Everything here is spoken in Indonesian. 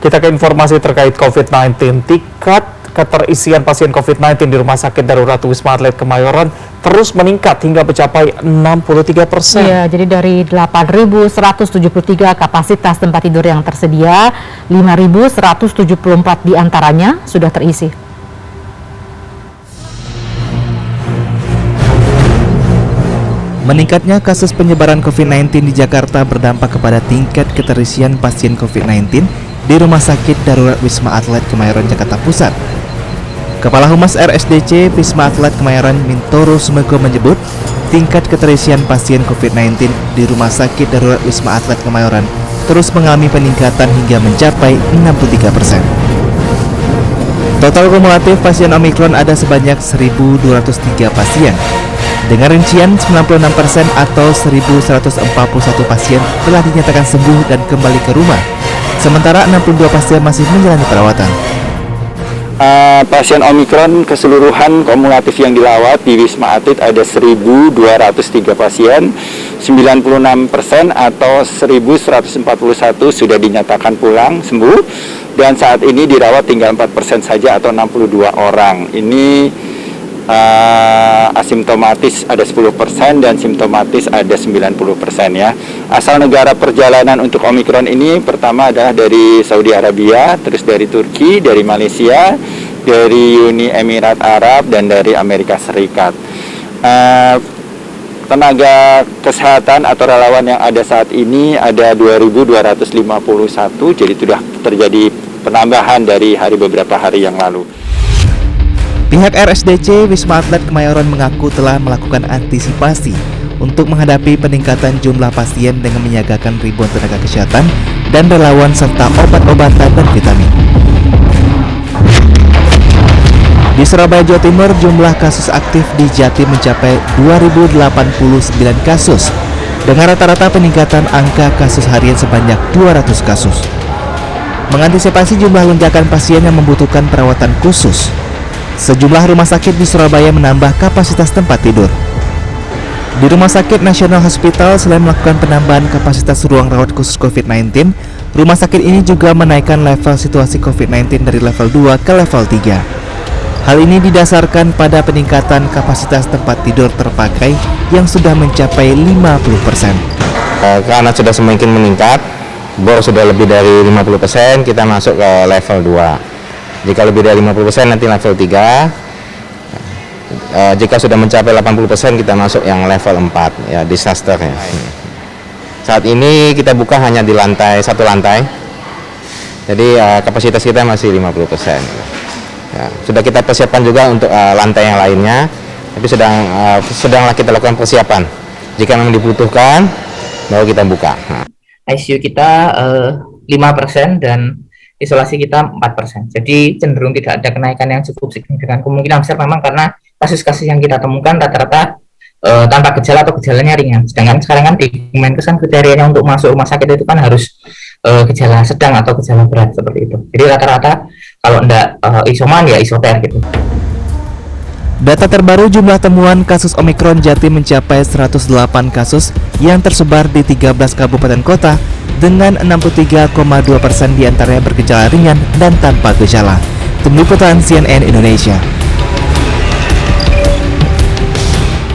Kita ke informasi terkait COVID-19. Tingkat keterisian pasien COVID-19 di Rumah Sakit Darurat Wisma Atlet Kemayoran terus meningkat hingga mencapai 63%. Iya, jadi dari 8.173 kapasitas tempat tidur yang tersedia, 5.174 diantaranya sudah terisi. Meningkatnya kasus penyebaran COVID-19 di Jakarta berdampak kepada tingkat keterisian pasien COVID-19 di Rumah Sakit Darurat Wisma Atlet Kemayoran, Jakarta Pusat. Kepala Humas RSDC Wisma Atlet Kemayoran Mintoro Sumego menyebut tingkat keterisian pasien COVID-19 di Rumah Sakit Darurat Wisma Atlet Kemayoran terus mengalami peningkatan hingga mencapai 63%. Total kumulatif pasien Omikron ada sebanyak 1.203 pasien. Dengan rincian 96% atau 1.141 pasien telah dinyatakan sembuh dan kembali ke rumah. Sementara 62 pasien masih menjalani perawatan. Pasien Omikron keseluruhan kumulatif yang dilawat di Wisma Atlet ada 1.203 pasien, 96% atau 1.141 sudah dinyatakan pulang sembuh, dan saat ini dirawat tinggal 4% saja atau 62 orang. Ini asimptomatis ada 10% dan simptomatis ada 90% ya. Asal negara perjalanan untuk Omikron ini pertama adalah dari Saudi Arabia, terus dari Turki, dari Malaysia, dari Uni Emirat Arab, dan dari Amerika Serikat. Tenaga kesehatan atau relawan yang ada saat ini ada 2.251, jadi sudah terjadi penambahan dari beberapa hari yang lalu. Pihak RSDC Wisma Atlet Kemayoran mengaku telah melakukan antisipasi untuk menghadapi peningkatan jumlah pasien dengan menyiagakan ribuan tenaga kesehatan dan relawan serta obat-obatan dan vitamin. Di Surabaya, Jawa Timur, jumlah kasus aktif di Jatim mencapai 2.089 kasus dengan rata-rata peningkatan angka kasus harian sebanyak 200 kasus. Mengantisipasi jumlah lonjakan pasien yang membutuhkan perawatan khusus, sejumlah rumah sakit di Surabaya menambah kapasitas tempat tidur. Di Rumah Sakit Nasional Hospital, selain melakukan penambahan kapasitas ruang rawat khusus COVID-19, rumah sakit ini juga menaikkan level situasi COVID-19 dari level 2 ke level 3. Hal ini didasarkan pada peningkatan kapasitas tempat tidur terpakai yang sudah mencapai 50%. Karena sudah semakin meningkat, bor sudah lebih dari 50%, kita masuk ke level 2. Jika lebih dari 50% nanti level 3. Jika sudah mencapai 80% kita masuk yang level 4 ya, disaster ya. Saat ini kita buka hanya di satu lantai. Jadi kapasitas kita masih 50%. Ya, sudah kita persiapkan juga untuk lantai yang lainnya. Tapi sedanglah kita lakukan persiapan. Jika memang dibutuhkan baru kita buka. ICU kita 5% dan isolasi kita 4%. Jadi cenderung tidak ada kenaikan yang cukup signifikan. Kemungkinan besar memang karena kasus-kasus yang kita temukan rata-rata tanpa gejala atau gejalanya ringan. Sedangkan sekarang kan di Kemenkes kriterianya untuk masuk rumah sakit itu kan harus gejala sedang atau gejala berat seperti itu. Jadi rata-rata kalau enggak isoman ya isoter gitu. Data terbaru jumlah temuan kasus Omikron Jatim mencapai 108 kasus yang tersebar di 13 kabupaten kota dengan 63,2% diantaranya bergejala ringan dan tanpa gejala. Tim Liputan CNN Indonesia.